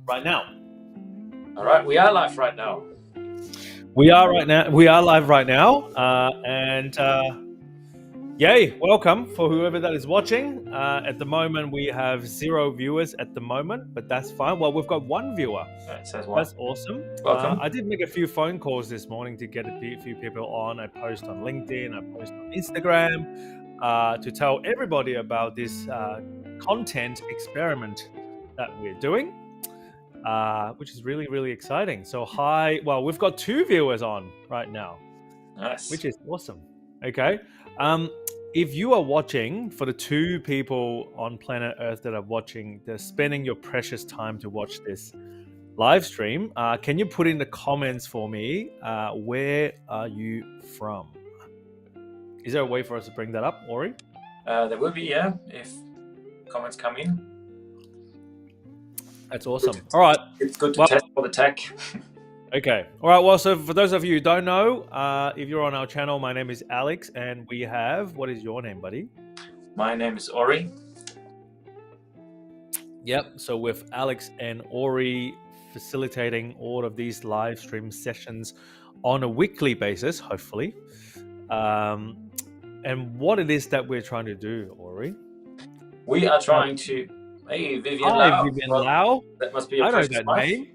right now. All right, we are live right now. We are live right now, and yay! Welcome for whoever that is watching. At the moment, we have 0 viewers at the moment, but that's fine. Well, we've got 1 viewer. It says one. That's awesome. Welcome. I did make a few phone calls this morning to get a few people on. I post on LinkedIn, I post on Instagram to tell everybody about this content experiment that we're doing. Which is really, really exciting. So we've got 2 viewers on right now. Nice. Which is awesome. Okay. If you are watching, for the 2 people on planet Earth that are watching, they're spending your precious time to watch this live stream, can you put in the comments for me, where are you from? Is there a way for us to bring that up, Ori? There will be, yeah, if comments come in. That's awesome. All right. It's good to test all the tech. Okay. All right. Well, so for those of you who don't know, if you're on our channel, my name is Alex, and we have, what is your name, buddy? My name is Ori. Yep. So with Alex and Ori facilitating all of these live stream sessions on a weekly basis, hopefully. And what it is that we're trying to do, Ori? We are trying to... Hey, Vivian Hi, Lau. Vivian Lau. That must be your I know precious that wife. name.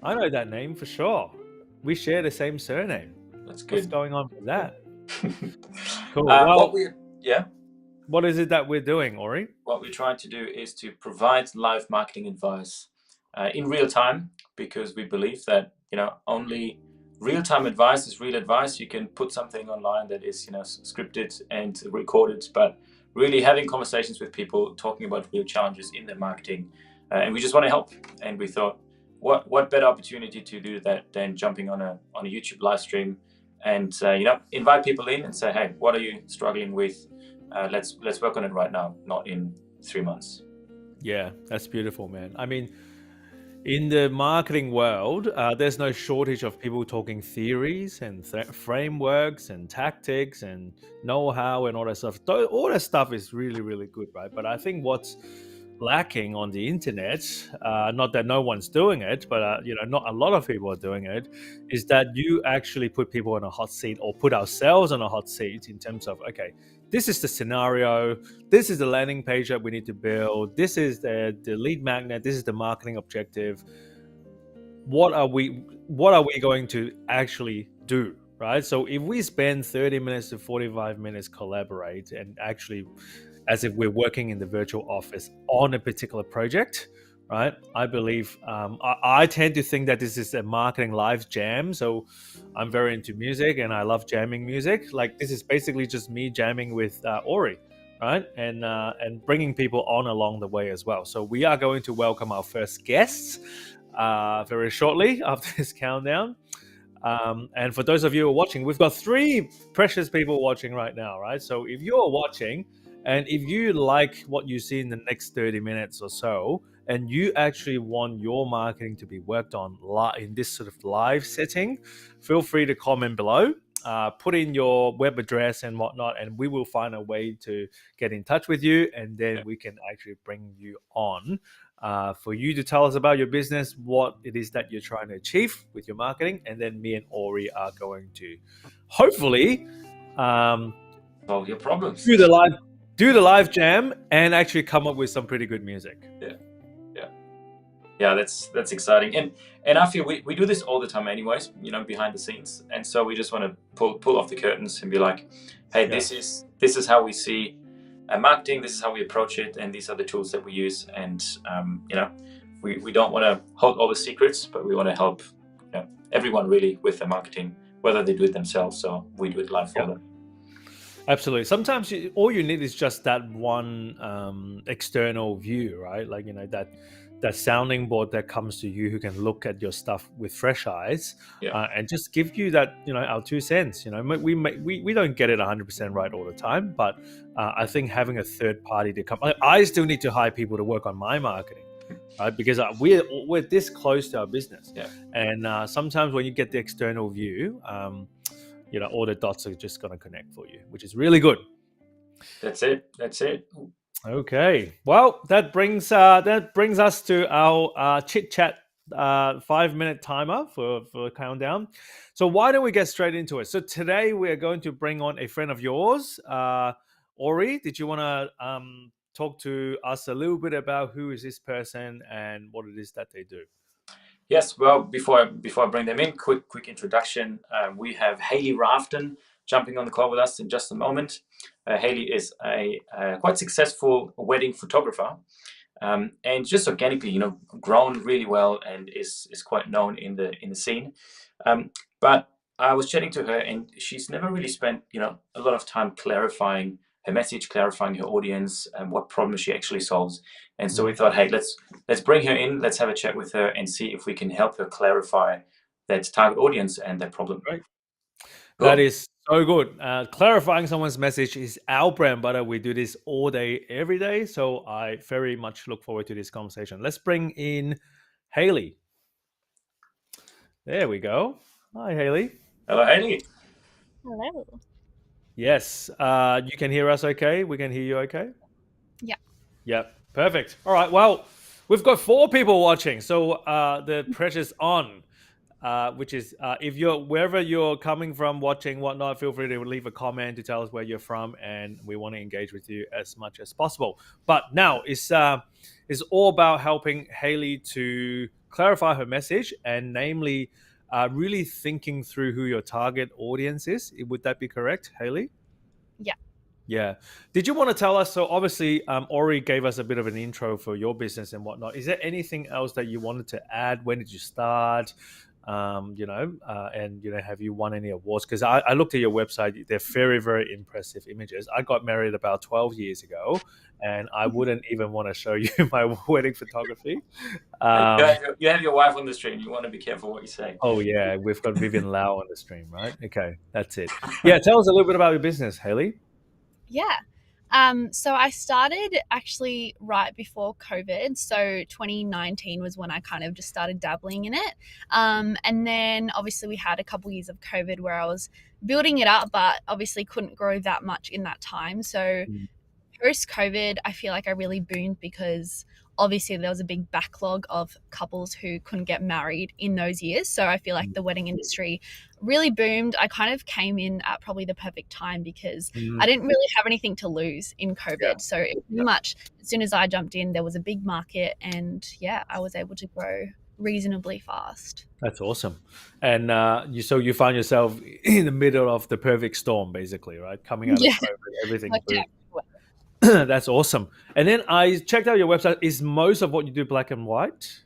I know that name for sure. We share the same surname. That's good. What's going on with that? Cool. What is it that we're doing, Ori? What we're trying to do is to provide live marketing advice in real time, because we believe that only real-time advice is real advice. You can put something online that is scripted and recorded, but really having conversations with people, talking about real challenges in their marketing, and we just want to help. And we thought, what better opportunity to do that than jumping on a YouTube live stream and invite people in and say, hey, what are you struggling with? Let's work on it right now, not in 3 months. Yeah, that's beautiful, man. I mean, in the marketing world, there's no shortage of people talking theories and frameworks and tactics and know-how and all that stuff. All that stuff is really, really good, right? But I think what's lacking on the internet, not that no one's doing it, but not a lot of people are doing it, is that you actually put people in a hot seat, or put ourselves on a hot seat, in terms of, okay, this is the scenario, this is the landing page that we need to build, this is the lead magnet, this is the marketing objective. What are we going to actually do, right? So if we spend 30 minutes to 45 minutes collaborate, and actually as if we're working in the virtual office on a particular project, right? I believe, I tend to think that this is a marketing live jam. So I'm very into music and I love jamming music. Like, this is basically just me jamming with Ori, right? And bringing people on along the way as well. So we are going to welcome our first guests very shortly after this countdown. And for those of you who are watching, we've got 3 precious people watching right now, right? So if you're watching, and if you like what you see in the next 30 minutes or so, and you actually want your marketing to be worked on in this sort of live setting, feel free to comment below, put in your web address and whatnot, and we will find a way to get in touch with you, and then we can actually bring you on for you to tell us about your business, what it is that you're trying to achieve with your marketing, and then me and Ori are going to hopefully solve your problems. Do the live jam and actually come up with some pretty good music. Yeah, that's exciting. And I feel we do this all the time anyways, behind the scenes. And so we just want to pull off the curtains and be like, hey, this is how we see marketing, this is how we approach it, and these are the tools that we use. And we don't want to hold all the secrets, but we want to help everyone really with their marketing, whether they do it themselves or we do it live for them. Absolutely. Sometimes all you need is just that one external view, right? Like, that sounding board that comes to you, who can look at your stuff with fresh eyes, and just give you that, our 2 cents. We don't get it 100% right all the time, but I think having a third party to come, I still need to hire people to work on my marketing, right? Because we're this close to our business, and sometimes when you get the external view, all the dots are just going to connect for you, which is really good. That's it. Okay. Well, that brings us to our chit chat 5 minute timer for a countdown. So why don't we get straight into it? So today we're going to bring on a friend of yours, Ori. Did you want to talk to us a little bit about who is this person and what it is that they do? Yes, well, before I bring them in, quick introduction. We have Haley Rafton jumping on the call with us in just a moment. Haley is a quite successful wedding photographer, and just organically, grown really well and is quite known in the scene. But I was chatting to her, and she's never really spent a lot of time clarifying her message, clarifying her audience, and what problems she actually solves. And so we Mhm. thought, hey, let's bring her in, let's have a chat with her, and see if we can help her clarify that target audience and that problem. Great. That Cool. is so good. Clarifying someone's message is our brand butter. We do this all day, every day. So I very much look forward to this conversation. Let's bring in Haley. There we go. Hi, Haley. Hello, Haley. Hello. Yes. You can hear us okay? We can hear you okay? Yeah. Yep. Perfect. All right. Well, we've got 4 people watching. So the pressure's on. Which is if you're wherever you're coming from, watching whatnot, feel free to leave a comment to tell us where you're from, and we want to engage with you as much as possible. But now it's all about helping Haley to clarify her message, and namely, really thinking through who your target audience is. Would that be correct, Haley? Yeah. Yeah. Did you want to tell us? So obviously, Ori gave us a bit of an intro for your business and whatnot. Is there anything else that you wanted to add? When did you start? And have you won any awards? Because I looked at your website; they're very, very impressive images. I got married about 12 years ago, and I wouldn't even want to show you my wedding photography. Um, You have your wife on the stream. You want to be careful what you say. oh yeah, we've got Vivian Lau on the stream, right? Okay, that's it. Yeah, tell us a little bit about your business, Haley. Yeah. So I started actually right before COVID. So 2019 was when I kind of just started dabbling in it. And then obviously we had a couple years of COVID where I was building it up, but obviously couldn't grow that much in that time. So Mm. post COVID, I feel like I really boomed because obviously there was a big backlog of couples who couldn't get married in those years. So I feel like the wedding industry really boomed. I kind of came in at probably the perfect time because I Mm. didn't really have anything to lose in Yeah. COVID. So it pretty much as soon as I jumped in, there was a big market, and yeah, I was able to grow reasonably fast. That's awesome. And you find yourself in the middle of the perfect storm, basically, right? Coming out of Yeah, COVID, everything worked boom. out well. That's awesome. And then I checked out your website. Is most of what you do black and white?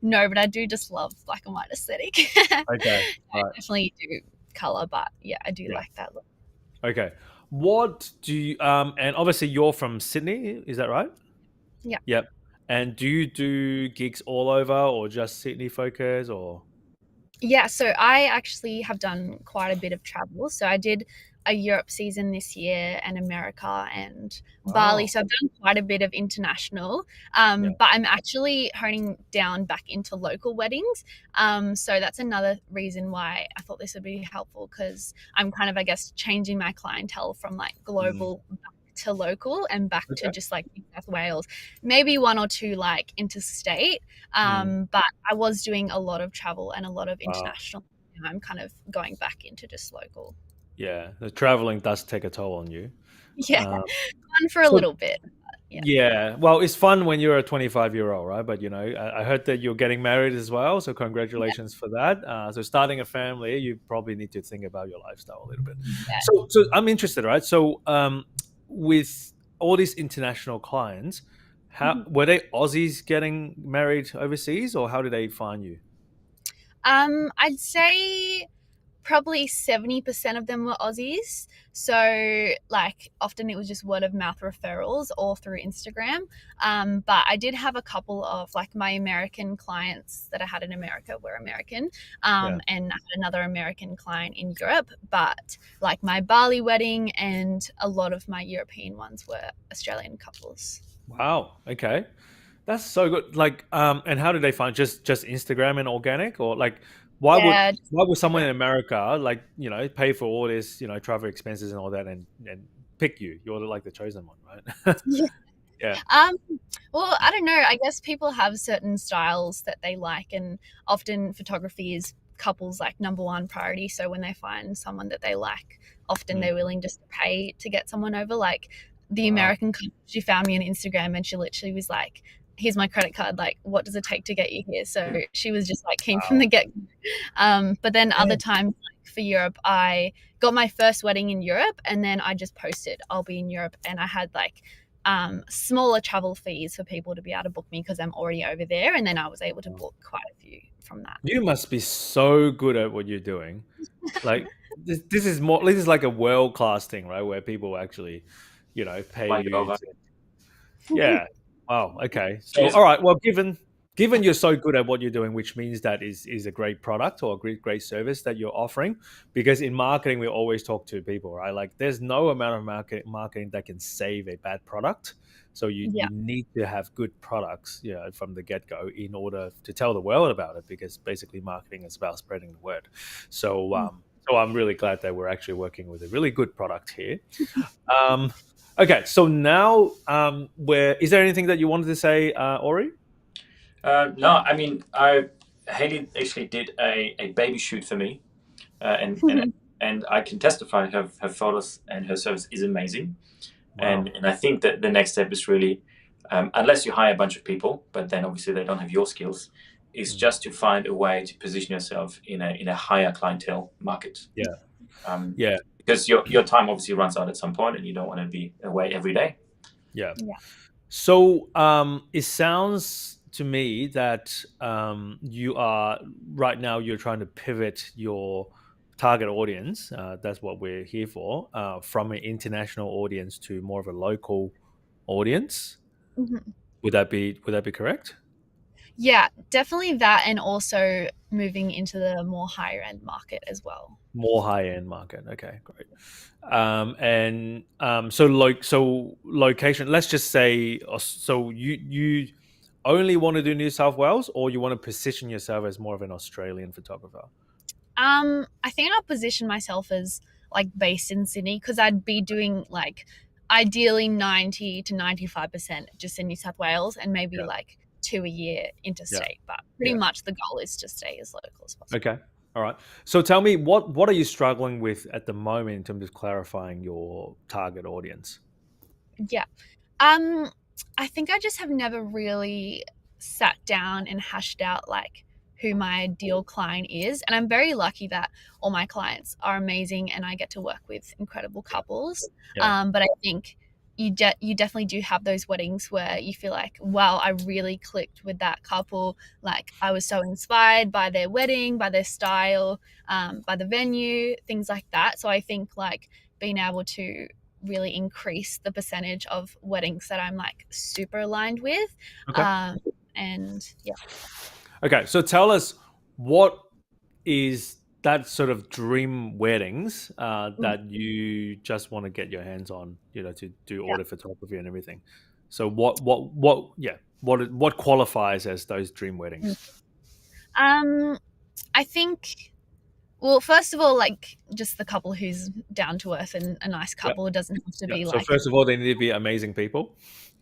No, but I do just love black and white aesthetic. Okay, I right. definitely do color, but yeah, I do Yeah. like that look. Okay. What do you and obviously you're from Sydney, is that right? Yeah. Yep. And do you do gigs all over or just Sydney focus or? Yeah, so I actually have done quite a bit of travel. So I did a Europe season this year and America and Bali. Wow. So I've done quite a bit of international, Yeah. but I'm actually honing down back into local weddings. So that's another reason why I thought this would be helpful because I'm kind of, I guess, changing my clientele from like Mm. global back to local and back to Okay. just like New South Wales, maybe one or two like interstate. Mm. But I was doing a lot of travel and a lot of Wow. international. And I'm kind of going back into just local. Yeah. The traveling does take a toll on you. Yeah, Um, fun for a so little bit. Yeah. yeah, well, it's fun when you're a 25-year-old, right? But I heard that you're getting married as well, so Yeah. congratulations for that. So starting a family, you probably need to think about your lifestyle a little bit. Yeah. So I'm interested, right? So with all these international clients, how Mhm. were they Aussies getting married overseas, or how did they find you? I'd say probably 70% of them were Aussies. So, like, often it was just word of mouth referrals or through Instagram. But I did have a couple of, like, my American clients that I had in America were American. Yeah. And I had another American client in Europe. But, like, my Bali wedding and a lot of my European ones were Australian couples. Wow. Okay. That's so good. Like, and how did they find just Instagram and organic, or like, why would Yeah, just why would someone Instagram. in America like pay for all this travel expenses and all that and pick you? You're like the chosen one, right? Yeah. Um, well, I don't know. I guess people have certain styles that they like, and often photography is couples like number one priority. So when they find someone that they like, often Mm. they're willing just to pay to get someone over. Like the Wow. American couple, she found me on Instagram, and she literally was like, "Here's my credit card. Like, what does it take to get you here?" So she was just like keen from Wow. the get. But then Yeah. other times, like for Europe, I got my first wedding in Europe, and then I just posted, "I'll be in Europe," and I had like smaller travel fees for people to be able to book me because I'm already over there. And then I was able to book quite a few from that. You must be so good at what you're doing. Like this is more. This is like a world class thing, right? Where people actually, pay Like you over. to. Yeah. Wow. Okay. So, Cheers. all right. Well, given you're so good at what you're doing, which means that is a great product or a great service that you're offering. Because in marketing, we always talk to people, right? Like, there's no amount of marketing that can save a bad product. So Yeah. you need to have good products, from the get go in order to tell the world about it. Because basically, marketing is about spreading the word. So so I'm really glad that we're actually working with a really good product here. Um, okay, so now, where is there anything that you wanted to say, Ori? No, I mean, Haley actually did a baby shoot for me, and I can testify her photos and her service is amazing. Wow. And I think that the next step is really, unless you hire a bunch of people, but then obviously they don't have your skills, is Mm. just to find a way to position yourself in a higher clientele market. Yeah, Um, yeah, because your time obviously runs out at some point, and you don't want to be away every day. yeah. Yeah. So it sounds to me that you are right now you're trying to pivot your target audience. That's what we're here for. From an international audience to more of a local audience. Mhm. Would that be correct? Yeah, definitely that. And also moving into the more higher end market as well. More high end market. Okay, great. And so location. Let's just say, so you only want to do New South Wales, or you want to position yourself as more of an Australian photographer? I think I'll position myself as like based in Sydney because I'd be doing like ideally 90 to 95% just in New South Wales and maybe Yeah, like 2 a year yeah, interstate. But pretty yeah. much the goal is to stay as local as possible. Okay, all right. So tell me, what are you struggling with at the moment in terms of clarifying your target audience? Yeah. Um, I think I just have never really sat down and hashed out like who my ideal client is. And I'm very lucky that all my clients are amazing and I get to work with incredible Yeah, couples. yeah. But I think you definitely do have those weddings where you feel like, wow, I really clicked with that couple. Like I was so inspired by their wedding, by their style, by the venue, things like that. So I think like being able to really increase the percentage of weddings that I'm like super aligned with. Okay. Um, and yeah. Okay. So tell us, what is that sort of dream weddings Mm, that you just want to get your hands on, to do yeah. order photography and everything. So what qualifies as those dream Mm. weddings? I think, well, first of all, like just the couple who's down to earth and a nice Yeah, couple. It doesn't have to yeah. be So like first of all, they need to be amazing people.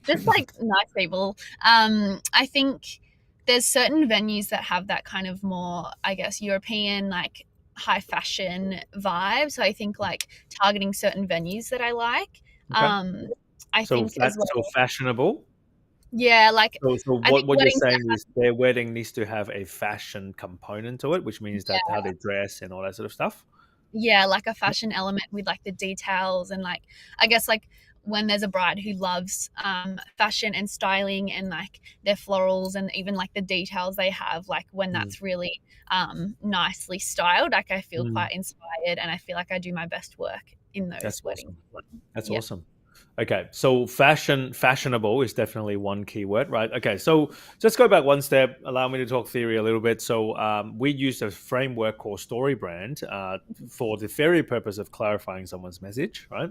just like nice people. I think there's certain venues that have that kind of more, I guess, European, like high fashion vibe. So I think like targeting certain venues that I like. Okay. Um, I So think as so well, fashionable. yeah, like So I think what you're weddings that saying is their wedding needs to have a fashion component to it, which means that how they dress and all that sort of stuff. yeah, like a fashion element with like the details and like I guess like when there's a bride who loves fashion and styling and like their florals and even like the details they have, like when Mm. that's really nicely styled, like I feel Mm. quite inspired and I feel like I do my best work in That's those weddings. awesome. That's Yeah. awesome. Okay, so fashionable is definitely one keyword, right? Okay, so just go back one step. Allow me to talk theory a little bit. So we use a framework called StoryBrand for the very purpose of clarifying someone's message, right?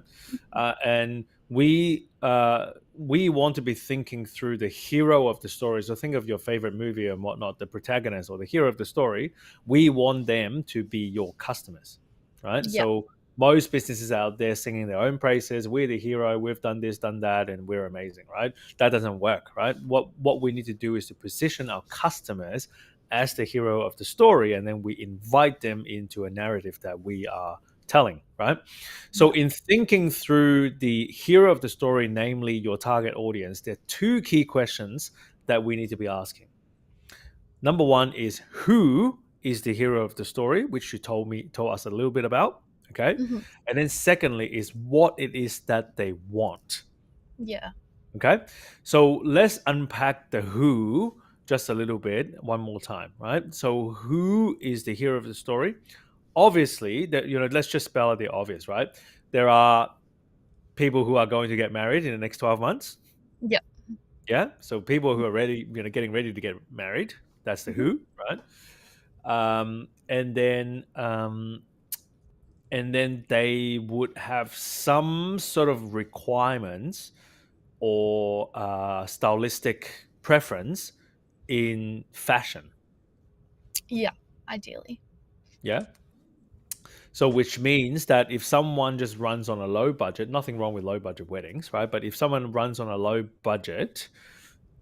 And we want to be thinking through the hero of the story. So think of your favorite movie and whatnot, the protagonist or the hero of the story. We want them to be your customers, right? Yeah. So most businesses out there singing their own praises. We're the hero. We've done this, done that, and we're amazing, right? That doesn't work, right? What we need to do is to position our customers as the hero of the story, and then we invite them into a narrative that we are telling, right? So, Yeah. in thinking through the hero of the story, namely your target audience, there are two key questions that we need to be asking. Number one is, who is the hero of the story, which you told us a little bit about, okay? Hmm. And then secondly is what it is that they want, Yeah. okay? So let's unpack the who just a little bit one more time, right? So who is the hero of the story? Obviously, that let's just spell out the obvious, right? There are people who are going to get married in the next 12 months. Yep. Yeah. So people who are ready, getting ready to get married. That's the Hmm. who, right? Um, and then um, and then they would have some sort of requirements or stylistic preference in fashion. Yeah. Ideally. Yeah. So, which means that if someone just runs on a low budget, nothing wrong with low budget weddings, right? But if someone runs on a low budget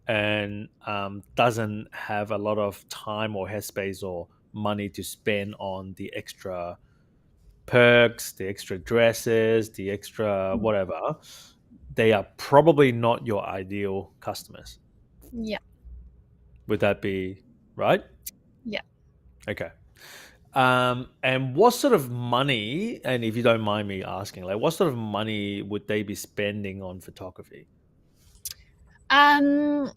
and doesn't have a lot of time or headspace or money to spend on the extra perks, the extra dresses, the extra Mhm. whatever, they are probably not your ideal customers. Yeah. Would that be right? Yeah. Okay. And what sort of money, and if you don't mind me asking, like what sort of money would they be spending on photography? Um,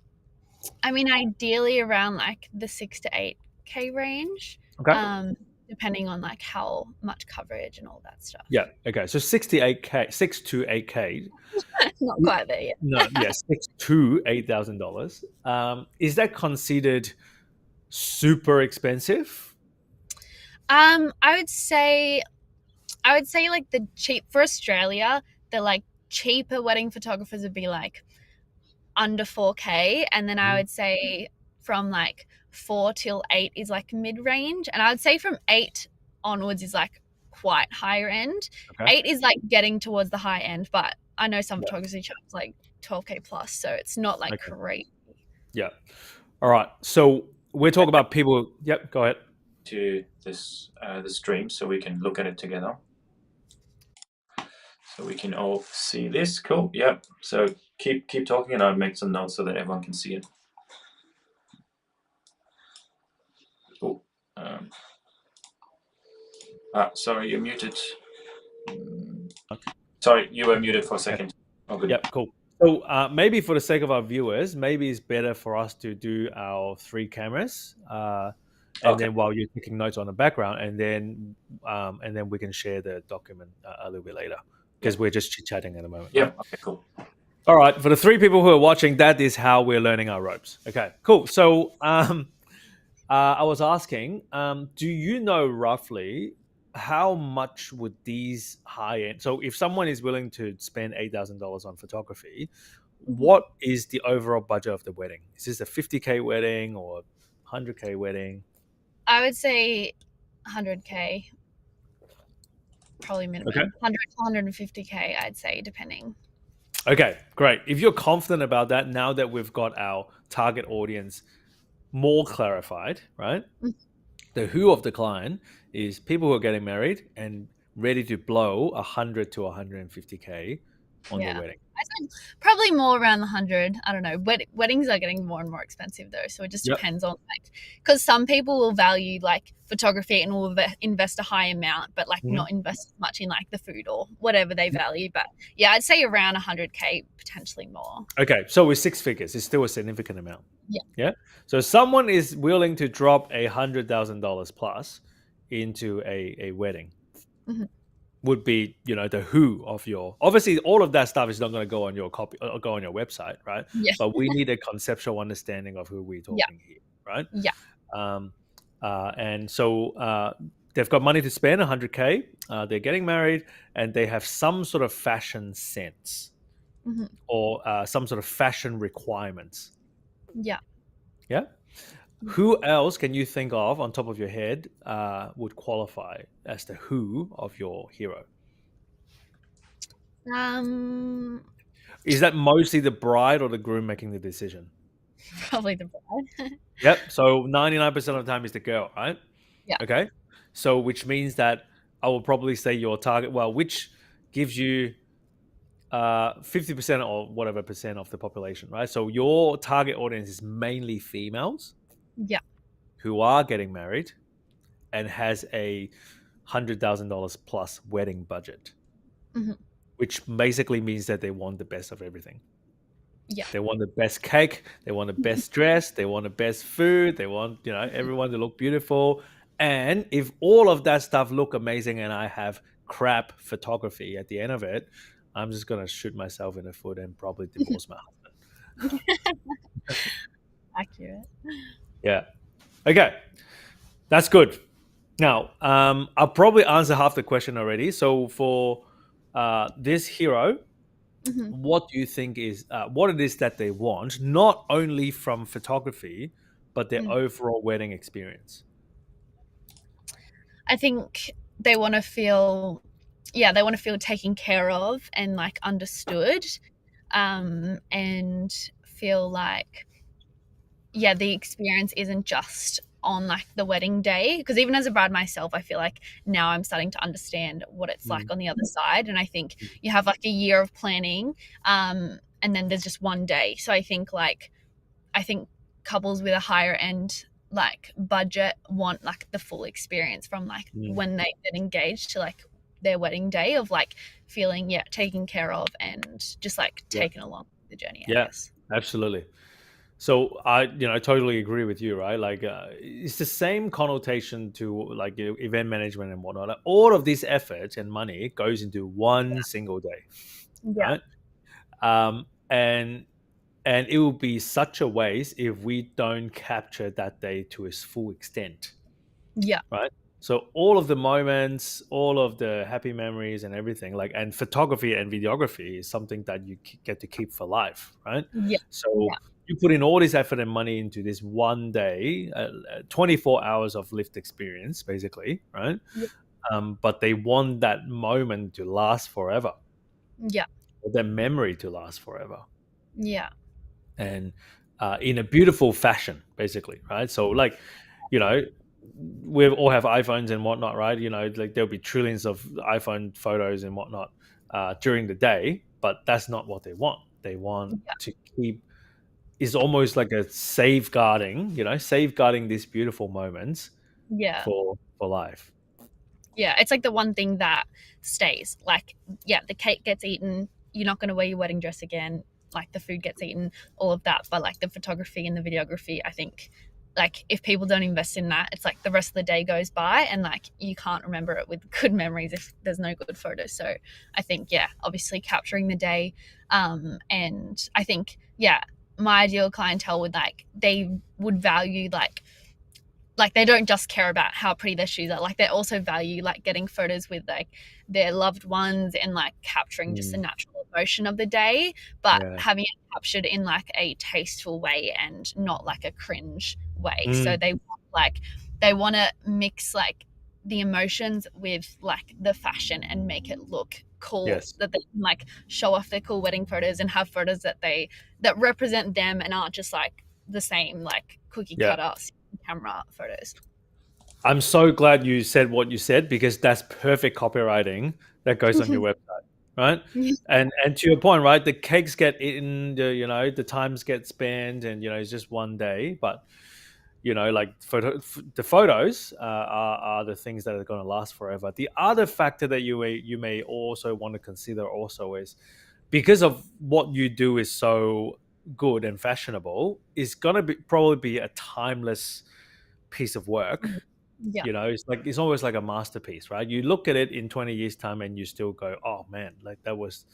I mean, ideally around like the 6 to 8K range, Okay. um, depending on like how much coverage and all that stuff. Yeah. Okay. So 68K, 6 to 8K. Not quite there yet. No, yeah, $6 to $8,000. Is that considered super expensive? I would say like the cheap for Australia, the like cheaper wedding photographers would be like under 4K, and then I Mhm. would say from like 4 till 8 is like mid range, and I would say from 8 onwards is like quite higher end. Okay. 8 is like getting towards the high end, but I know some Yeah. photography charge like 12K plus, so it's not like Okay. crazy. Yeah. All right. So we're talking about people. Yep. Go ahead. To this the stream so we can look at it together. So we can all see this. Cool. Yeah. So keep talking, and I'll make some notes so that everyone can see it. Oh. Sorry, you're muted. Sorry, you were muted for a second. Oh, good. Yep. Cool. So maybe for the sake of our viewers, maybe it's better for us to do our three cameras, and Okay. then while you're taking notes on the background, and then we can share the document a little bit later because we're just chit chatting at the moment. Yeah. Right? Okay. Cool. All right. For the three people who are watching, that is how we're learning our ropes. Okay. Cool. So I was asking, do you know roughly how much would these high end? So, if someone is willing to spend $8,000 on photography, Mhm. what is the overall budget of the wedding? Is this a 50K wedding or 100K wedding? I would say 100K, probably Okay. minimum 100 to 150K. I'd say depending. Okay, great. If you're confident about that, now that we've got our target audience more clarified, right? Mm. The who of the client is people who are getting married and ready to blow 100 to 150K on their Yeah. wedding. I said probably more around the 100. I don't know. Weddings are getting more and more expensive though, so it just Yep. depends on like, because some people will value like photography and will invest a high amount, but like Mhm. not invest as much in like the food or whatever they value. But yeah, I'd say around 100K, potentially more. Okay, so with six figures, it's still a significant amount. Yeah. Yeah. So someone is willing to drop $100,000 plus into a wedding. Mhm. Would be the who of your, obviously all of that stuff is not going to go on your copy or go on your website, right? Yeah. But we need a conceptual understanding of who we're Yeah. talking here, right? Yeah. And so they've got money to spend, 100K. They're getting married, and they have some sort of fashion sense Mhm. or some sort of fashion requirements. Yeah. Yeah. Who else can you think of on top of your head would qualify as the who of your hero? Um, Is that mostly the bride or the groom making the decision? Probably the bride. Yep. So 99% of the time is the girl, right? Yeah. Okay. So which means that I will probably say your target, well, which gives you 50% or whatever percent of the population, right? So your target audience is mainly females Yeah. who are getting married and has a $100,000 plus wedding budget, Hmm. which basically means that they want the best of everything. Yeah. They want the best cake, they want the best dress, they want the best food, they want, everyone to look beautiful. And if all of that stuff look amazing and I have crap photography at the end of it, I'm just gonna shoot myself in the foot and probably divorce my husband. Accurate. Yeah. Okay. That's good. Now, I'll probably answer half the question already. So for this hero, Hmm. what do you think is what it is that they want, not only from photography, but their Mm. overall wedding experience? I think they want to feel, yeah, they want to feel taken care of and like understood, and feel like, yeah, the experience isn't just on like the wedding day. Because even as a bride myself, I feel like now I'm starting to understand what it's like Mm, on the other side. And I think you have like a year of planning, and then there's just one day. So I think couples with a higher end like budget want like the full experience from like mm, when they get engaged to like their wedding day of like feeling, yeah, taken care of and just like yeah, taken along the journey, I yeah, guess. absolutely. So I totally agree with you, right? Like, it's the same connotation to like event management and whatnot. Like, all of this effort and money goes into one single day, Yeah. right? And it will be such a waste if we don't capture that day to its full extent, Yeah. right? So all of the moments, all of the happy memories and everything, like, and photography and videography is something that you get to keep for life, right? Yeah. So Yeah. you put in all this effort and money into this one day, 24 hours of lived experience, basically, right? Yeah. But they want that moment to last forever, Yeah. or that memory to last forever, Yeah. and in a beautiful fashion, basically, right? So, like, you know, we all have iPhones and whatnot, right? Like there'll be trillions of iPhone photos and whatnot during the day, but that's not what they want. They want Yeah. to keep is almost like a safeguarding these beautiful moments Yeah. for life. Yeah, it's like the one thing that stays. Like, yeah, the cake gets eaten. You're not going to wear your wedding dress again. Like, the food gets eaten, all of that. But, like, the photography and the videography, I think, like, if people don't invest in that, it's like the rest of the day goes by and, like, you can't remember it with good memories if there's no good photos. So, I think, yeah, obviously capturing the day. And I think, yeah, my ideal clientele would, like, they would value, like they don't just care about how pretty their shoes are, like they also value like getting photos with like their loved ones and like capturing just the Mm, natural emotion of the day, but yeah. having it captured in like a tasteful way and not like a cringe way. So Mm, they want to mix like the emotions with like the fashion and make it look cool, yes. that they can like show off their cool wedding photos and have photos that represent them and aren't just like the same like cookie Yeah. cutter camera photos. I'm so glad you said what you said, because that's perfect copywriting that goes on your website, right? And to your point, right? The cakes get eaten, the times get spent, and it's just one day. But like the photos are the things that are going to last forever. The other factor that you may also want to consider also is, because of what you do is so good and fashionable, is going to be probably be a timeless piece of work. Yeah. It's always like a masterpiece, right? You look at it in 20 years time and you still go, oh man, like that was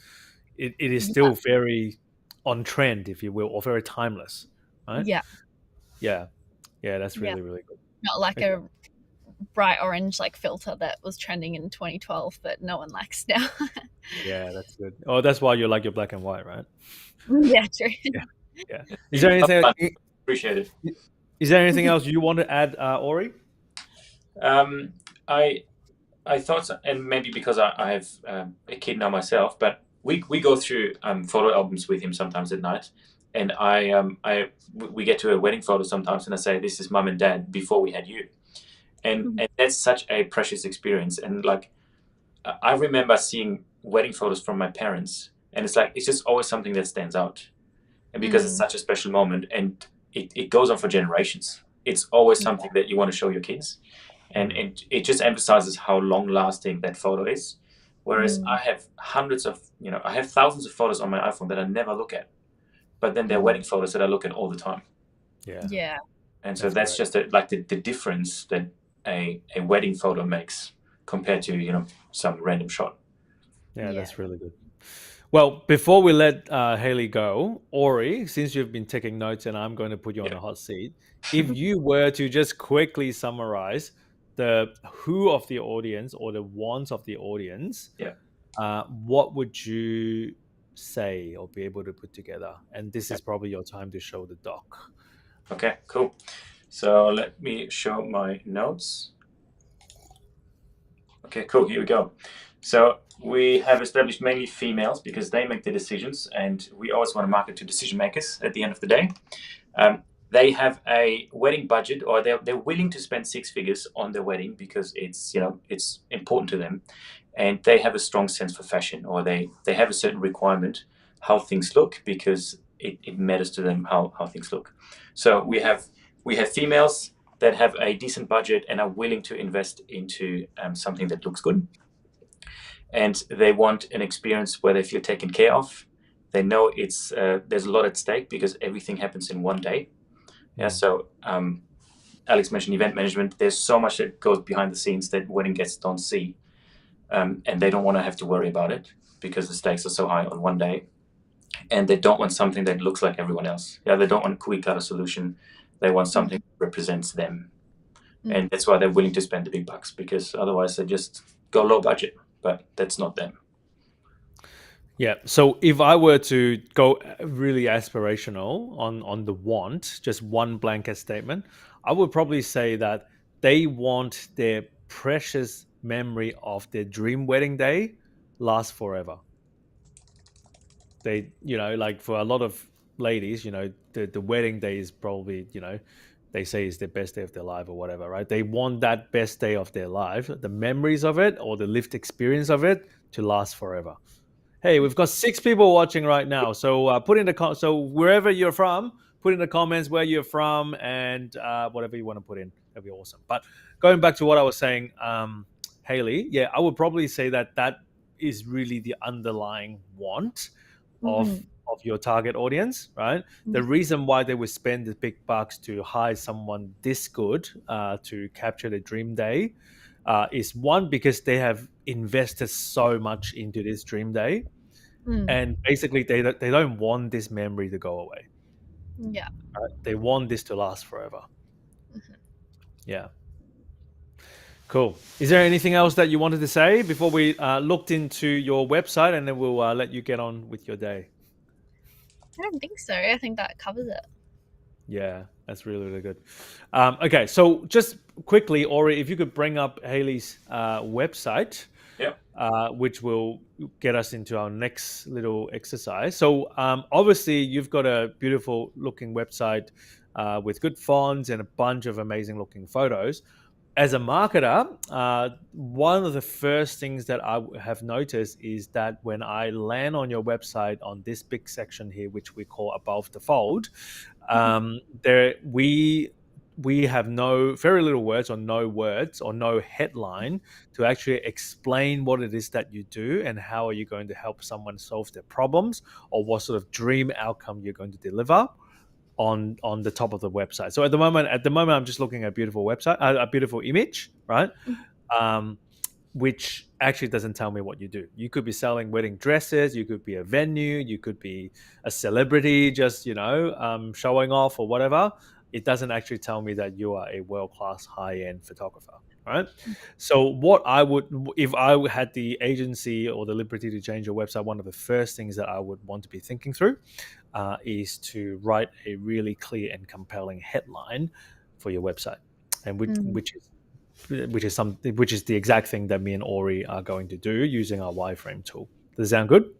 it is Yeah. still very on trend, if you will, or very timeless, right? Yeah. Yeah. Yeah, that's Yeah. really, really good. Not like Okay. a bright orange like filter that was trending in 2012 but no one likes now. Yeah, that's good. Oh, that's why you like your black and white, right? Yeah, true. Yeah. Yeah. Is there anything Appreciate it. is there anything else you want to add, Ori? Um, I I thought, and maybe because I have a kid now myself, but we go through photo albums with him sometimes at night, and we get to a wedding photo sometimes, and I say, "This is mum and dad before we had you," and that's such a precious experience. And like I remember seeing wedding photos from my parents, and it's just always something that stands out, and because it's such a special moment, and it goes on for generations. It's always something that you want to show your kids, and it just emphasizes how long lasting that photo is. Whereas I have I have thousands of photos on my iPhone that I never look at, but then they're wedding photos that I look at all the time. Yeah. And so that's great. just the difference that a wedding photo makes compared to some random shot. Yeah, Yeah. that's really good. Well, before we let Haley go, Ori, since you've been taking notes and I'm going to put you on Yeah. the hot seat, if you were to just quickly summarize the who of the audience or the wants of the audience, Yeah. what would you say or be able to put together? And this is probably your time to show the doc. Okay, cool. So let me show my notes. Okay, cool. Here we go. So we have established mainly females because they make the decisions, and we always want to market to decision makers at the end of the day. They have a wedding budget, or they're willing to spend six figures on their wedding because it's important to them, and they have a strong sense for fashion, or they have a certain requirement how things look because it matters to them how things look. So we have females that have a decent budget and are willing to invest into something that looks good, and they want an experience where they feel taken care of. They know it's there's a lot at stake because everything happens in one day. Yeah. So Alex mentioned event management. There's so much that goes behind the scenes that wedding guests don't see, and they don't want to have to worry about it because the stakes are so high on one day, and they don't want something that looks like everyone else. Yeah, they don't want a cookie cutter solution. They want something that represents them, and that's why they're willing to spend the big bucks, because otherwise they just go low budget. But that's not them. Yeah. So if I were to go really aspirational on the want, just one blanket statement, I would probably say that they want their precious memory of their dream wedding day last forever. They, like for a lot of ladies, the wedding day is probably, they say is the best day of their life or whatever, right? They want that best day of their life, the memories of it or the lived experience of it to last forever. Hey, we've got 6 people watching right now. So put in so wherever you're from, put in the comments where you're from and whatever you want to put in. That'd be awesome. But going back to what I was saying, Haley, yeah, I would probably say that is really the underlying want of your target audience, right? The reason why they would spend the big bucks to hire someone this good to capture the dream day is one, because they have invested so much into this dream day, and basically they don't want this memory to go away. Yeah. Right? They want this to last forever. Yeah. Cool. Is there anything else that you wanted to say before we looked into your website, and then we'll let you get on with your day? I don't think so. I think that covers it. Yeah, that's really, really good. Okay, so just quickly, Ori, if you could bring up Haley's website, which will get us into our next little exercise. So obviously, you've got a beautiful looking website with good fonts and a bunch of amazing looking photos. As a marketer, one of the first things that I have noticed is that when I land on your website on this big section here, which we call above the fold, there we have very little words or no headline to actually explain what it is that you do and how are you going to help someone solve their problems, or what sort of dream outcome you're going to deliver on the top of the website. So at the moment, I'm just looking at a beautiful website, a beautiful image, right? Which actually doesn't tell me what you do. You could be selling wedding dresses, you could be a venue, you could be a celebrity, just showing off or whatever. It doesn't actually tell me that you are a world-class high-end photographer, right? So what I would, if I had the agency or the liberty to change your website, one of the first things that I would want to be thinking through is to write a really clear and compelling headline for your website, and which is the exact thing that me and Ori are going to do using our wireframe tool. Does it sound good?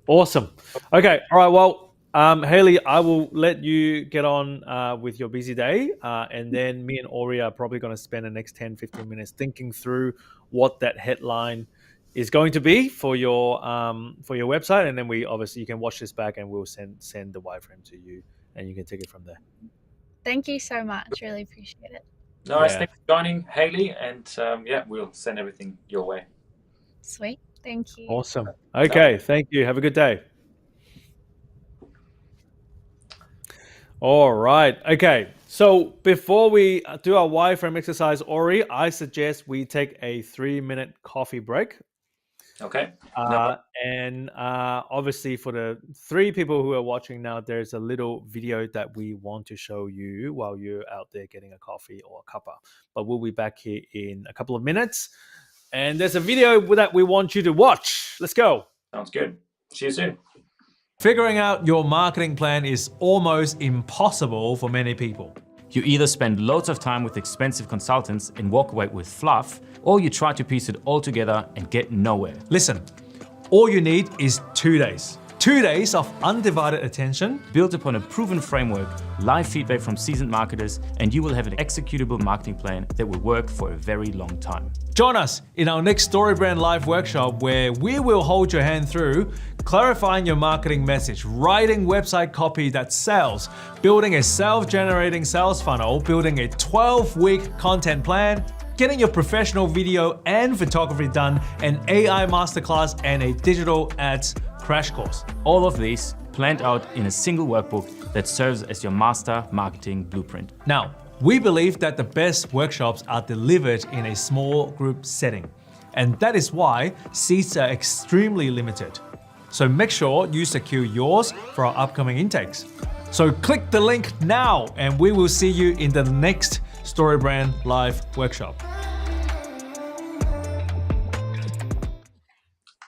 Awesome. Okay. All right. Well, Haley, I will let you get on with your busy day. And then me and Ori are probably going to spend the next 10, 15 minutes thinking through what that headline is going to be for your website. And then we obviously, you can watch this back and we'll send the wireframe to you and you can take it from there. Thank you so much. Really appreciate it. Nice. Yeah. Thanks for joining, Haley. And yeah, we'll send everything your way. Sweet. Thank you. Awesome. Okay. Thank you. Have a good day. All right. Okay. So before we do our wireframe exercise, Ori, I suggest we take a 3-minute coffee break. Okay. No. And obviously, for the 3 people who are watching now, there's a little video that we want to show you while you're out there getting a coffee or a cuppa. But we'll be back here in a couple of minutes. And there's a video that we want you to watch. Let's go. Sounds good. See you soon. Figuring out your marketing plan is almost impossible for many people. You either spend loads of time with expensive consultants and walk away with fluff, or you try to piece it all together and get nowhere. Listen, all you need is 2 days. 2 days of undivided attention. Built upon a proven framework, live feedback from seasoned marketers, and you will have an executable marketing plan that will work for a very long time. Join us in our next StoryBrand live workshop where we will hold your hand through clarifying your marketing message, writing website copy that sells, building a self-generating sales funnel, building a 12-week content plan, getting your professional video and photography done, an AI masterclass, and a digital ads crash course. All of these planned out in a single workbook that serves as your master marketing blueprint. Now, we believe that the best workshops are delivered in a small group setting, and that is why seats are extremely limited. So make sure you secure yours for our upcoming intakes. So click the link now, and we will see you in the next StoryBrand live workshop.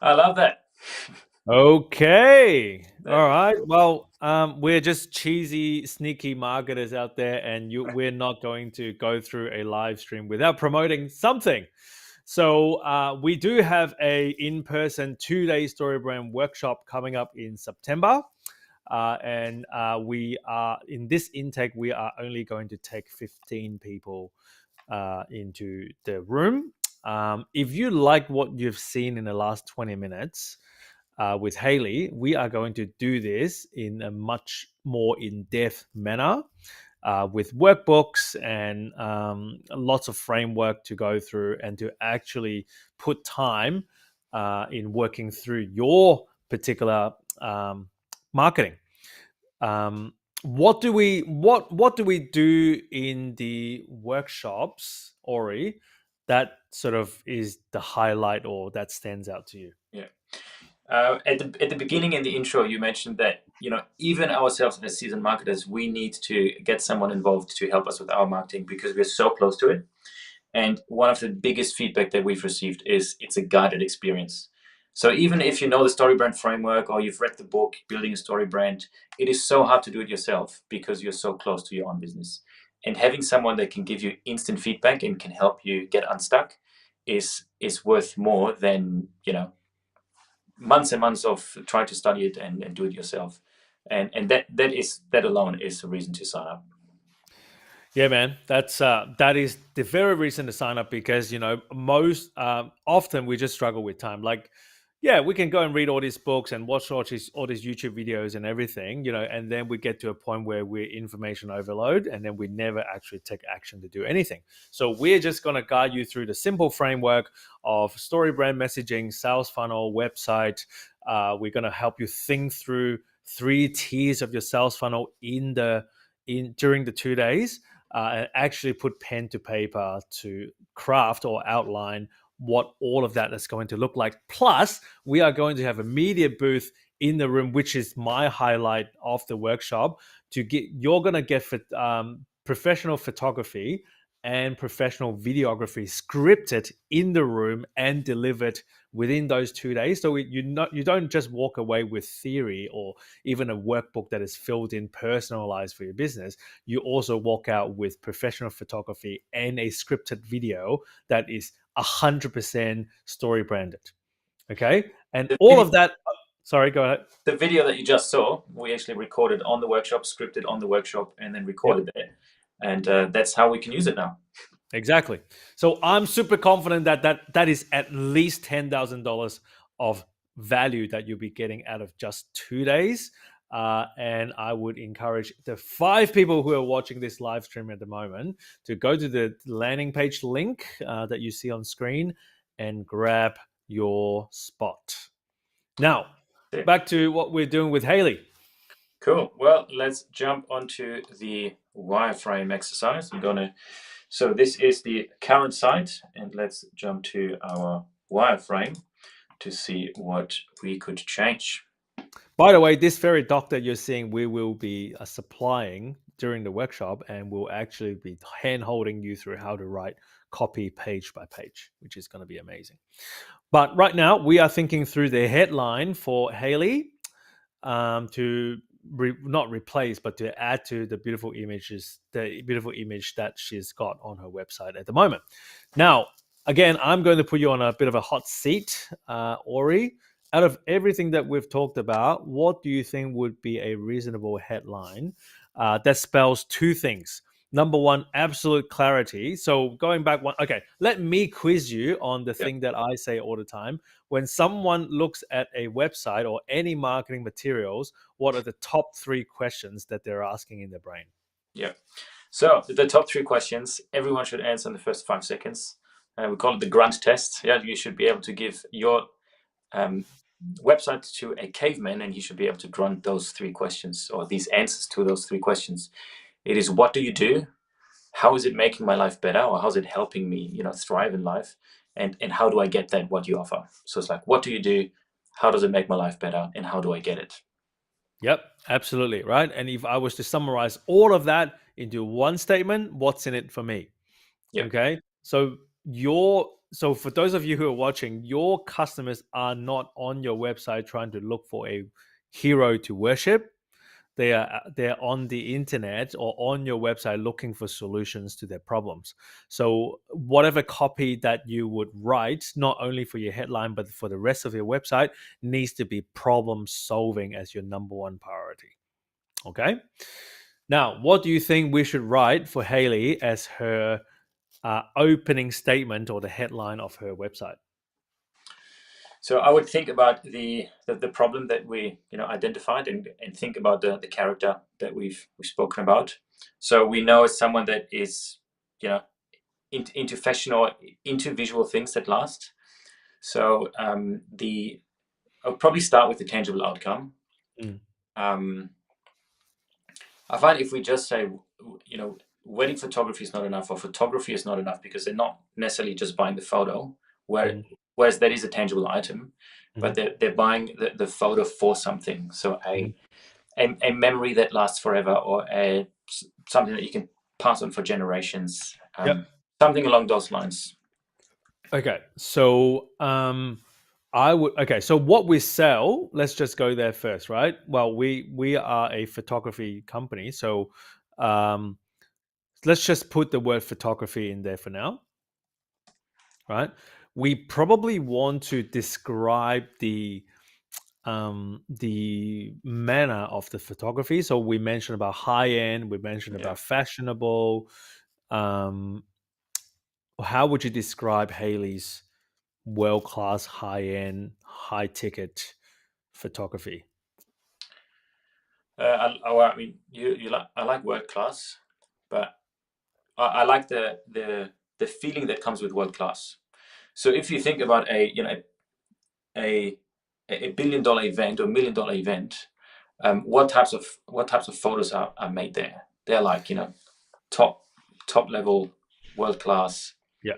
I love that. Okay. All right. Well, we're just cheesy, sneaky marketers out there, and we're not going to go through a live stream without promoting something. So we do have a in-person 2-day StoryBrand workshop coming up in September. And we are in this intake, we are only going to take 15 people into the room. If you like what you've seen in the last 20 minutes with Haley, we are going to do this in a much more in-depth manner with workbooks and lots of framework to go through and to actually put time in working through your particular marketing. What do we do in the workshops, Ori, that sort of is the highlight or that stands out to you? Yeah. At the beginning in the intro, you mentioned that even ourselves as seasoned marketers, we need to get someone involved to help us with our marketing because we're so close to it. And one of the biggest feedback that we've received is it's a guided experience. So even if you know the StoryBrand framework or you've read the book Building a Story Brand, it is so hard to do it yourself because you're so close to your own business. And having someone that can give you instant feedback and can help you get unstuck is worth more than months and months of trying to study it and do it yourself. And that alone is a reason to sign up. Yeah, man, that is the very reason to sign up because most often we just struggle with time. Like, yeah, we can go and read all these books and watch all these YouTube videos and everything, and then we get to a point where we're information overload and then we never actually take action to do anything. So we're just going to guide you through the simple framework of StoryBrand messaging, sales funnel, website. We're going to help you think through 3 tiers of your sales funnel during the 2 days. And actually put pen to paper to craft or outline what all of that is going to look like. Plus, we are going to have a media booth in the room, which is my highlight of the workshop. You're going to get professional photography and professional videography scripted in the room and delivered within those 2 days. So you don't just walk away with theory or even a workbook that is filled in, personalized for your business. You also walk out with professional photography and a scripted video that is 100% story branded. Okay, and The all video, of that. Sorry, go ahead. the video that you just saw, we actually recorded on the workshop, scripted on the workshop, and then Yep. recorded it. And that's how we can use it now. Exactly. So I'm super confident that is at least $10,000 of value that you'll be getting out of just 2 days. And I would encourage the 5 people who are watching this live stream at the moment to go to the landing page link that you see on screen and grab your spot. Now, back to what we're doing with Haley. Cool. Well, let's jump onto the wireframe exercise. So this is the current site, and let's jump to our wireframe to see what we could change. By the way, this very doc that you're seeing, we will be supplying during the workshop, and we'll actually be hand-holding you through how to write copy page by page, which is going to be amazing. But right now, we are thinking through the headline for Haley to not replace, but to add to the beautiful images, the beautiful image that she's got on her website at the moment. Now, again, I'm going to put you on a bit of a hot seat, Ori. Out of everything that we've talked about, what do you think would be a reasonable headline that spells 2 things? Number 1, absolute clarity. So going back one, okay, let me quiz you on the thing that I say all the time. When someone looks at a website or any marketing materials, what are the top 3 questions that they're asking in their brain? Yeah. So the top 3 questions, everyone should answer in the first 5 seconds. We call it the grunt test. Yeah, you should be able to give your website to a caveman, and he should be able to grunt those 3 questions, or these answers to those 3 questions. It is, what do you do? How is it making my life better, or how's it helping me, thrive in life? And how do I get that, what you offer? So it's like, what do you do? How does it make my life better? And how do I get it? Yep, absolutely, right? And if I was to summarize all of that into one statement, what's in it for me? Yep. Okay. So for those of you who are watching, your customers are not on your website trying to look for a hero to worship. They're on the internet or on your website looking for solutions to their problems. So whatever copy that you would write, not only for your headline but for the rest of your website, needs to be problem solving as your number 1 priority. Okay. Now, what do you think we should write for Haley as her opening statement or the headline of her website? So I would think about the problem that we identified, and think about the character that we've spoken about. So we know it's someone that is into fashion or into visual things that last. So I'll probably start with the tangible outcome. I find if we just say wedding photography is not enough, or photography is not enough, because they're not necessarily just buying the photo, whereas that is a tangible item, but they're buying the photo for something. So a memory that lasts forever, or something that you can pass on for generations. Something along those lines. Okay, so so what we sell, let's just go there first, right? Well, we are a photography company, so let's just put the word photography in there for now, right? We probably want to describe the manner of the photography. So we mentioned about high end, we mentioned about fashionable. How would you describe Haley's world-class, high-end, high-ticket photography? I mean, I like world class, but I like the feeling that comes with world class. So if you think about a $1 billion event or $1 million event, what types of photos are made there? They're like top level, world class. Yeah.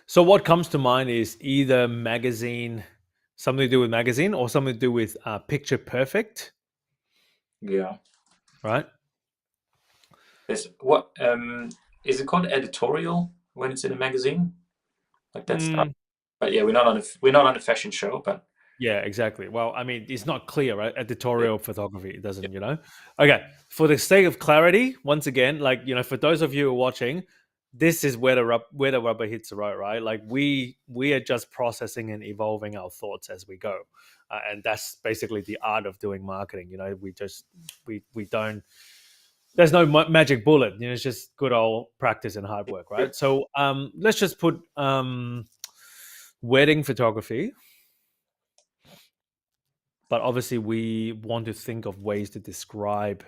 So what comes to mind is either magazine, something to do with magazine, or something to do with picture perfect. Yeah. Right. Is it called editorial when it's in a magazine? Like that stuff. But yeah, we're not on a fashion show, but yeah, exactly. Well, I mean, it's not clear, right? Editorial photography, it doesn't, Okay. For the sake of clarity, once again, like, for those of you who are watching, this is where the rubber hits the road, right? Like we are just processing and evolving our thoughts as we go, and that's basically the art of doing marketing. You know, we don't. There's no magic bullet. You know, it's just good old practice and hard work, right? So let's just put wedding photography. But obviously, we want to think of ways to describe,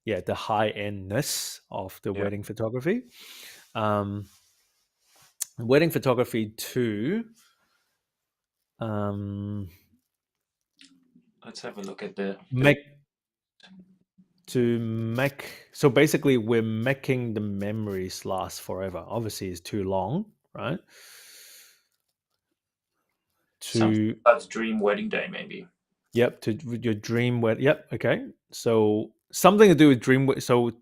the high endness of the wedding photography. Wedding photography too. Let's have a look at the So basically, we're making the memories last forever. Obviously, it's too long, right? That's dream wedding day, maybe. Yep, to your dream wedding. Yep, okay. So something to do with dream. So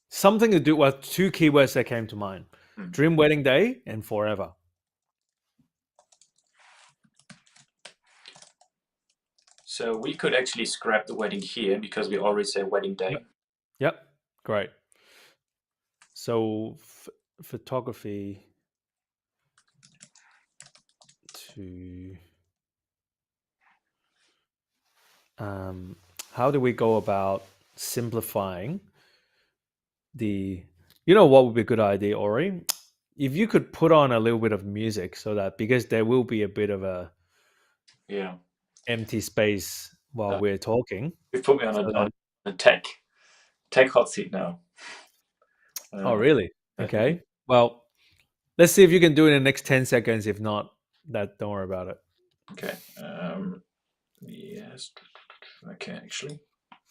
something to do with two keywords that came to mind: dream wedding day and forever. So we could actually scrap the wedding here because we already say wedding day. Yep, great. So photography to how do we go about simplifying the? You know what would be a good idea, Ori? If you could put on a little bit of music, so that because there will be a bit of a empty space while we're talking. You put me on a tech hot seat now. Oh, really? Okay. Well, let's see if you can do it in the next 10 seconds. If not, don't worry about it. Okay. Yes. Okay, actually.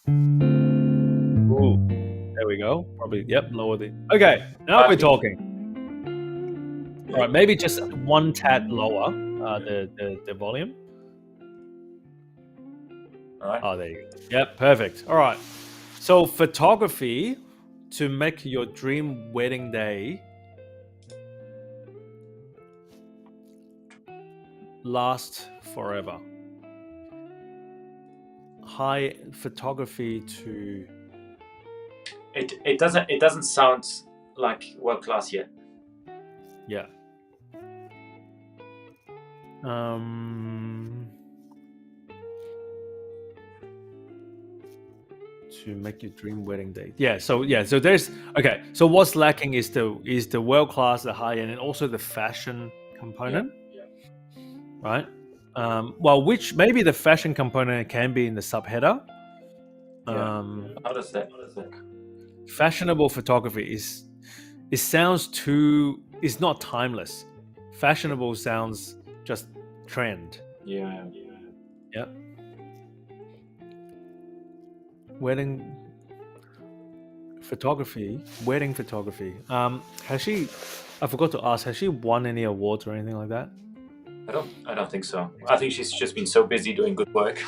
Ooh, there we go. Probably, lower the... Okay, now we're talking. All right, maybe just one tad lower the volume. All right. Oh, there you go. Yep, perfect. All right. So photography to make your dream wedding day last forever. High photography to... It doesn't sound like world class yet. Yeah. To make your dream wedding day. So there's okay. So what's lacking is the world class, the high end, and also the fashion component. Right. Well, which maybe the fashion component can be in the subheader. How does that look? Fashionable photography it's not timeless. Fashionable sounds just trend. Yeah. Wedding photography. I forgot to ask, has she won any awards or anything like that? I don't think so. I think she's just been so busy doing good work.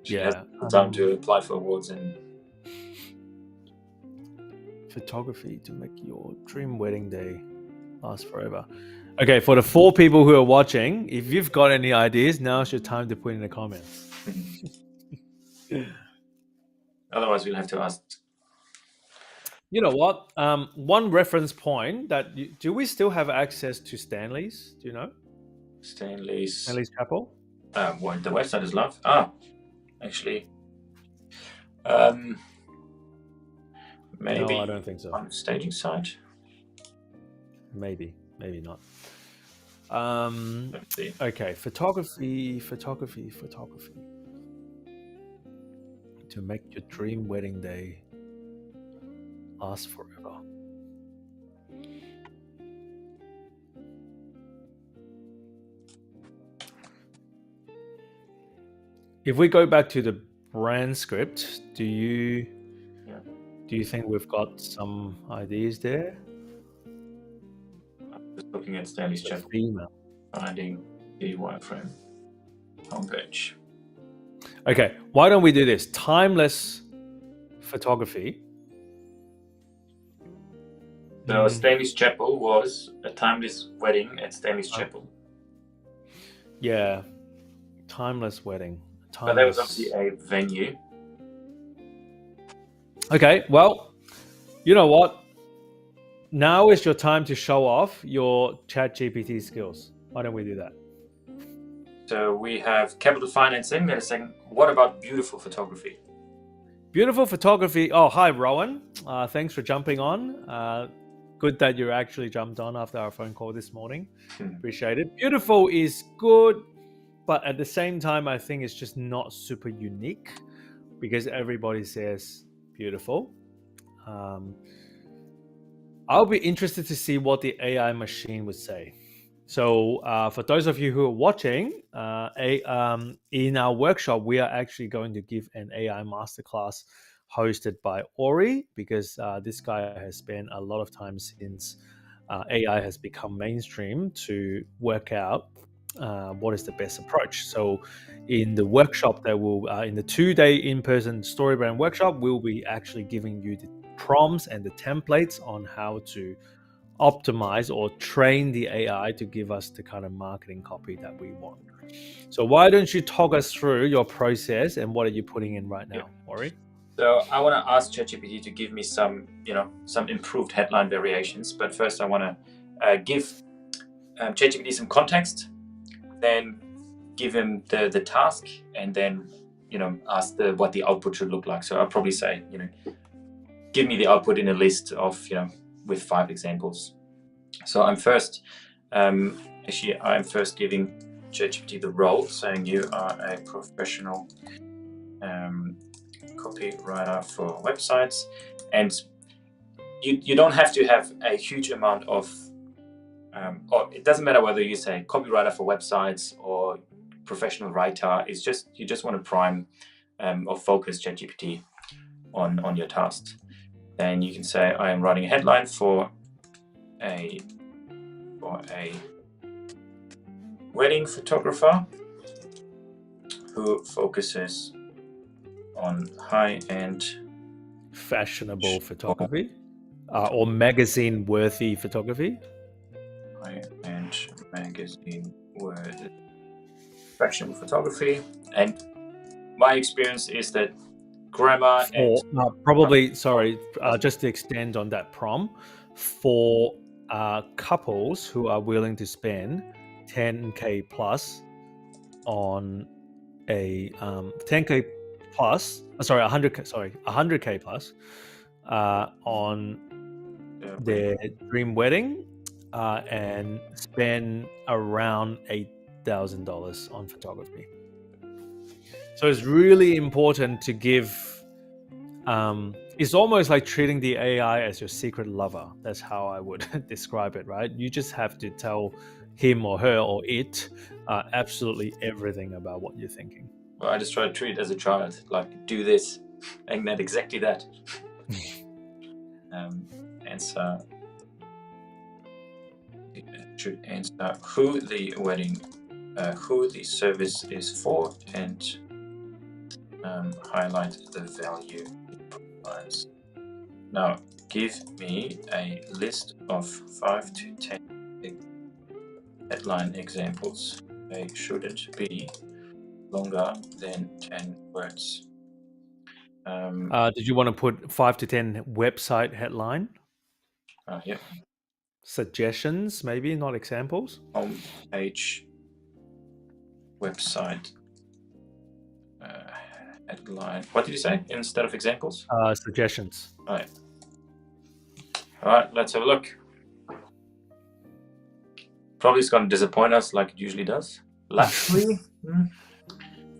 She hasn't had time to apply for awards. And photography to make your dream wedding day last forever. Okay, for the 4 people who are watching, if you've got any ideas, now's your time to put in the comments. Otherwise, we'll have to ask. You know what? One reference point do we still have access to Stanley's? Do you know? Stanley's Chapel? Well, the website is live. Actually. Maybe. No, I don't think so. On the staging site. Maybe not. Let's see. Okay, photography. To make your dream wedding day last forever. If we go back to the brand script, do you think we've got some ideas there? I'm just looking at Stanley's Chapel. Finding the wireframe homepage. Okay, why don't we do this? Timeless photography. So Stanley's Chapel was a timeless wedding at Stanley's Chapel. Yeah, timeless wedding. But that was obviously a venue. Okay, well, you know what? Now is your time to show off your ChatGPT skills. Why don't we do that? So we have capital financing. They're saying, what about beautiful photography? Beautiful photography. Oh, hi, Rowan. Thanks for jumping on. Good that you actually jumped on after our phone call this morning. Appreciate it. Beautiful is good, but at the same time, I think it's just not super unique because everybody says beautiful. I'll be interested to see what the AI machine would say. So for those of you who are watching, in our workshop, we are actually going to give an AI masterclass hosted by Ori, because this guy has spent a lot of time since AI has become mainstream to work out what is the best approach. So in the workshop that will, in the 2-day in-person StoryBrand workshop, we'll be actually giving you the prompts and the templates on how to optimize or train the AI to give us the kind of marketing copy that we want. So why don't you talk us through your process and what are you putting in right now, Ori? So I want to ask ChatGPT to give me some improved headline variations. But first, I want to give ChatGPT some context, then give him the task, and then ask what the output should look like. So I'll probably say, give me the output in a list of with 5 examples. So I'm first giving ChatGPT the role, saying you are a professional copywriter for websites, and you don't have to have a huge amount of or it doesn't matter whether you say copywriter for websites or professional writer. It's just you just want to prime or focus ChatGPT on your tasks. Then you can say, I am writing a headline for a wedding photographer who focuses on high-end fashionable photography or magazine-worthy photography. High-end magazine-worthy fashionable photography. And my experience is that grammar and probably, sorry, just to extend on that prompt, for couples who are willing to spend 10K plus on a 10K plus, 100K plus on their dream wedding and spend around $8,000 on photography. So it's really important to give, it's almost like treating the AI as your secret lover. That's how I would describe it, right? You just have to tell him or her or it absolutely everything about what you're thinking. Well, I just try to treat it as a child, like do this and then exactly that. Answer should answer who the service is for, and highlight the value it provides. Now, give me a list of 5 to 10 headline examples. They shouldn't be longer than 10 words. Did you want to put 5 to 10 website headline? Yeah. Suggestions, maybe, not examples. Homepage website headline. What did you say instead of examples? Suggestions. All right, let's have a look. Probably it's going to disappoint us like it usually does. Luxury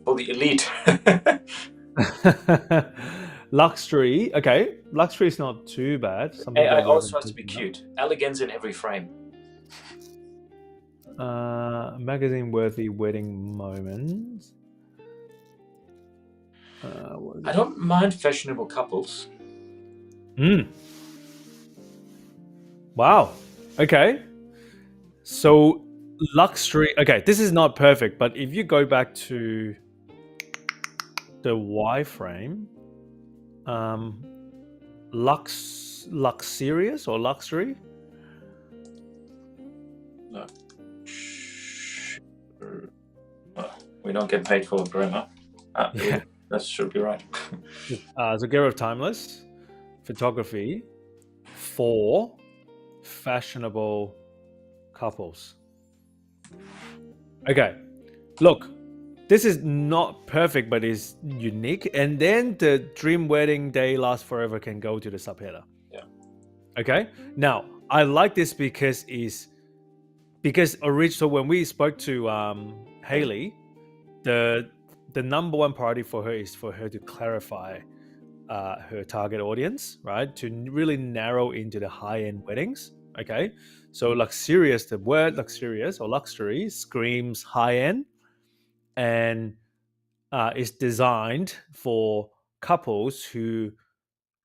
for the elite. Luxury. Okay, luxury is not too bad. AI also has to be cute. Elegance in every frame. Magazine-worthy wedding moments. I don't mind fashionable couples. Wow. Okay. So luxury. Okay, this is not perfect, but if you go back to the Y frame, luxurious or luxury. We don't get paid for grammar. Yeah. That should be right. So get rid of timeless. photography for fashionable couples. Okay, look, this is not perfect, but it's unique. And then the dream wedding day lasts forever can go to the subheader. Yeah. Okay. Now I like this because originally when we spoke to Haley, the number one priority for her is for her to clarify her target audience, right? To really narrow into the high-end weddings. Okay. So luxurious, the word luxurious or luxury screams high-end, and is designed for couples who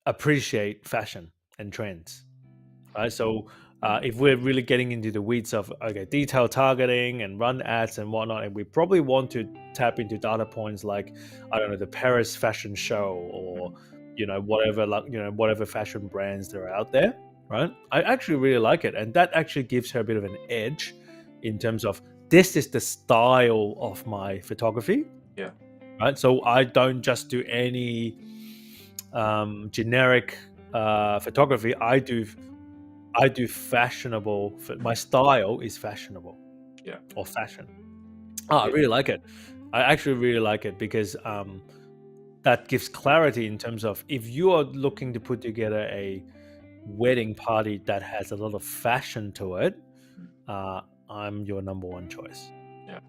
appreciate fashion and trends, right? So if we're really getting into the weeds of detailed targeting and run ads and whatnot, and we probably want to tap into data points like, I don't know, the Paris fashion show, or whatever fashion brands that are out there, right? I actually really like it, and that actually gives her a bit of an edge in terms of, this is the style of my photography. Yeah. Right. So I don't just do any generic photography. I do fashionable. My style is fashionable. Yeah. Or fashion. I really like it. I actually really like it because that gives clarity in terms of, if you are looking to put together a wedding party that has a lot of fashion to it, I'm your number one choice. Yeah.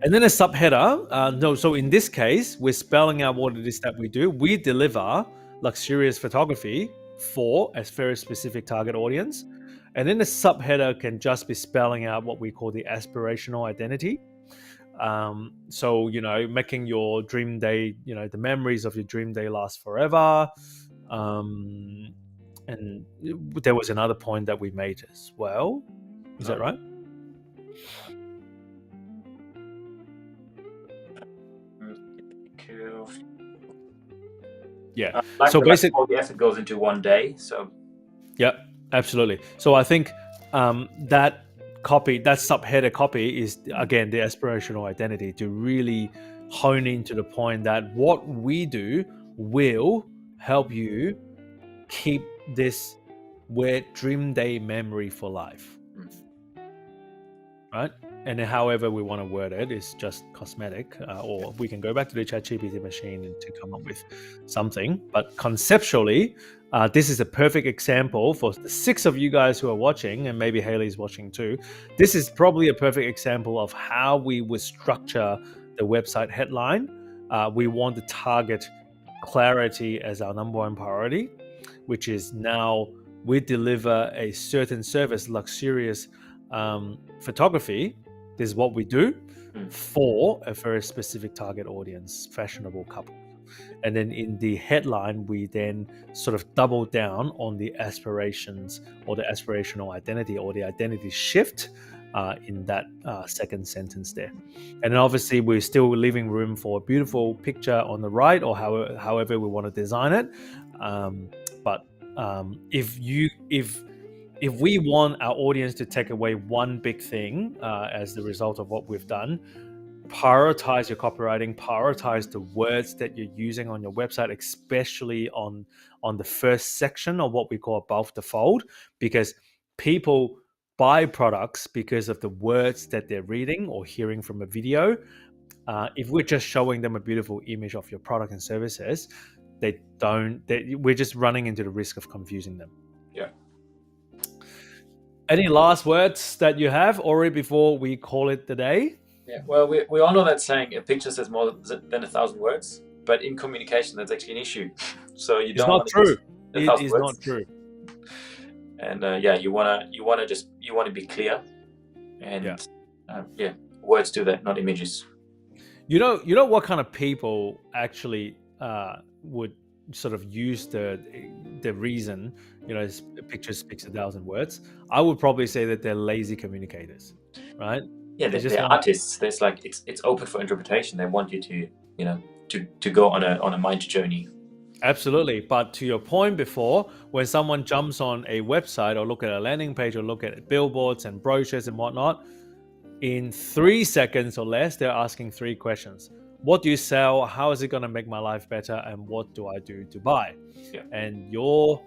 And then a subheader. So in this case, we're spelling out what it is that we do. We deliver luxurious photography for a very specific target audience. And then the subheader can just be spelling out what we call the aspirational identity. So, making your dream day, the memories of your dream day last forever. And there was another point that we made as well. Is that right? Yeah. So basically, all the effort goes into one day. So. Yeah, absolutely. So I think that subheader copy is, again, the aspirational identity, to really hone into the point that what we do will help you keep this dream day memory for life. Right? And then however we want to word it is just cosmetic, or we can go back to the ChatGPT machine to come up with something. But conceptually, this is a perfect example for the 6 of you guys who are watching, and maybe Haley's watching too. This is probably a perfect example of how we would structure the website headline. We want to target clarity as our number one priority, which is, now we deliver a certain service, luxurious photography. This is what we do for a very specific target audience, fashionable couple. And then in the headline, we then sort of double down on the aspirations, or the aspirational identity, or the identity shift in that second sentence there. And then obviously we're still leaving room for a beautiful picture on the right, or however we want to design it. But if we want our audience to take away one big thing as the result of what we've done, prioritize your copywriting, prioritize the words that you're using on your website, especially on the first section, of what we call above the fold, because people buy products because of the words that they're reading or hearing from a video. If we're just showing them a beautiful image of your product and services, we're just running into the risk of confusing them. Yeah. Any last words that you have, Ori, before we call it the day? Yeah, well, we all know that saying, a picture says more than 1,000 words, but in communication, that's actually an issue. So you don't want to. It's not true. It is not true. And you want to be clear, and words do that, not images. You know what kind of people actually would sort of use the reason, a picture speaks 1,000 words. I would probably say that they're lazy communicators, right? Yeah, they're artists. There's like, it's open for interpretation. They want you to go on a mind journey. Absolutely. But to your point before, when someone jumps on a website or look at a landing page or look at billboards and brochures and whatnot, in 3 seconds or less, they're asking 3 questions. what do you sell? How is it going to make my life better? And what do I do to buy? Yeah. And your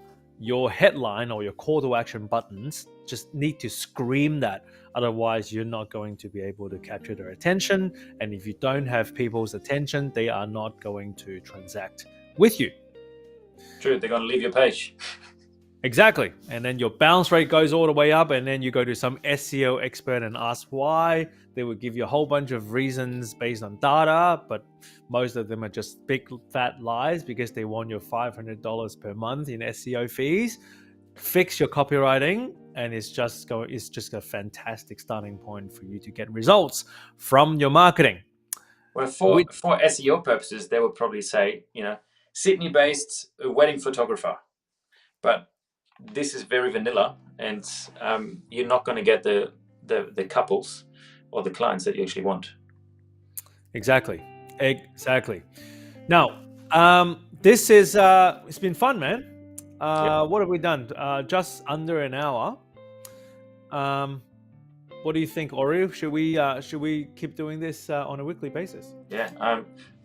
headline or your call to action buttons just need to scream that. Otherwise, you're not going to be able to capture their attention. And if you don't have people's attention, they are not going to transact with you. True, they're going to leave your page. Exactly. And then your bounce rate goes all the way up, and then you go to some SEO expert and ask why. They will give you a whole bunch of reasons based on data, but most of them are just big fat lies because they want your $500 per month in SEO fees. Fix your copywriting, and it's just a fantastic starting point for you to get results from your marketing. Well, for SEO purposes, they would probably say, Sydney-based wedding photographer. But this is very vanilla, and you're not going to get the couples or the clients that you actually want. Exactly. Now, this is it's been fun, man. What have we done? Just under an hour. What do you think, Ori? Should we keep doing this on a weekly basis? Yeah,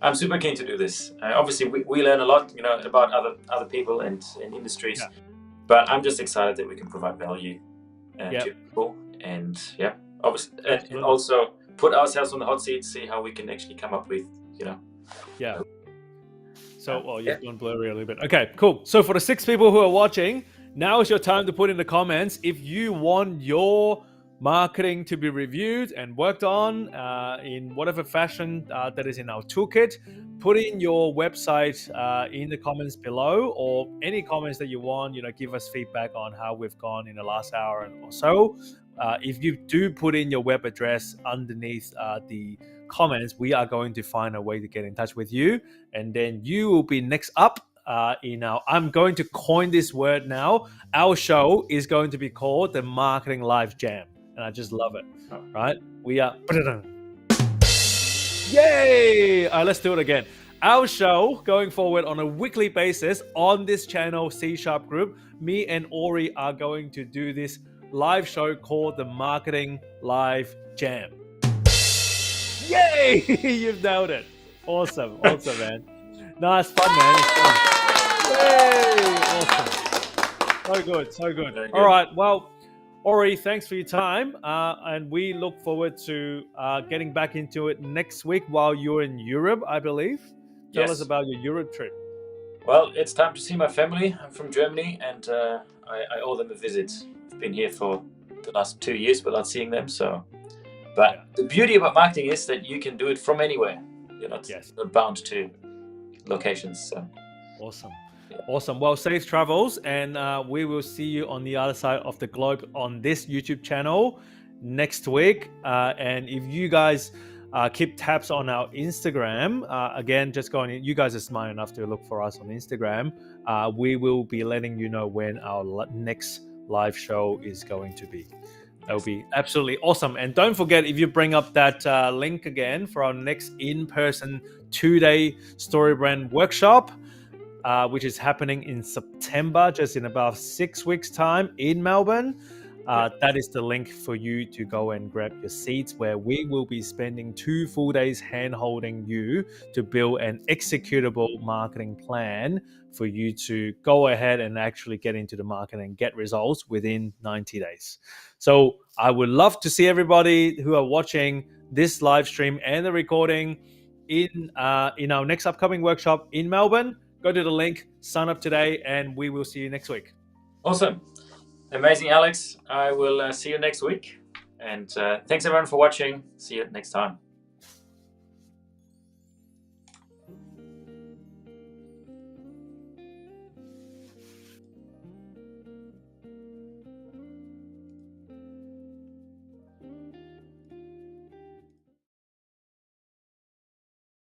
I'm super keen to do this. Obviously, we learn a lot, about other people and industries. Yeah. But I'm just excited that we can provide value to people, and obviously, and also put ourselves on the hot seat, see how we can actually come up with, Yeah. So, you've gone blurry a little bit. Okay, cool. So for the 6 people who are watching, now is your time to put in the comments if you want your marketing to be reviewed and worked on in whatever fashion that is in our toolkit. Put in your website in the comments below, or any comments that you want. Give us feedback on how we've gone in the last hour or so. If you do put in your web address underneath the comments, we are going to find a way to get in touch with you, and then you will be next up in our, I'm going to coin this word now. Our show is going to be called the Marketing Live Jam, and I just love it. Right? We are. Yay! All right, let's do it again. Our show going forward on a weekly basis on this channel, C# Group, me and Ori are going to do this live show called the Marketing Live Jam. Yay! You've nailed it. Awesome, man. No, it's fun, man. It's fun. Yay! Awesome. So good. All right, well, Ori, thanks for your time, and we look forward to getting back into it next week while you're in Europe, I believe. Tell us about your Europe trip. Well, it's time to see my family. I'm from Germany, and I owe them a visit. I've been here for the last 2 years without seeing them. But the beauty about marketing is that you can do it from anywhere. You're not bound to locations. So. Awesome. Awesome. Well, safe travels, and we will see you on the other side of the globe on this YouTube channel next week. And if you guys keep tabs on our Instagram, again, just go on. You guys are smart enough to look for us on Instagram. We will be letting you know when our next live show is going to be. That will be absolutely awesome. And don't forget, if you bring up that link again for our next in-person 2-day StoryBrand workshop, which is happening in September, just in about 6 weeks' time in Melbourne. That is the link for you to go and grab your seats, where we will be spending 2 full days hand-holding you to build an executable marketing plan for you to go ahead and actually get into the market and get results within 90 days. So I would love to see everybody who are watching this live stream and the recording in our next upcoming workshop in Melbourne. Go to the link, sign up today, and we will see you next week. Awesome. Amazing, Alex. I will see you next week. And thanks everyone for watching. See you next time.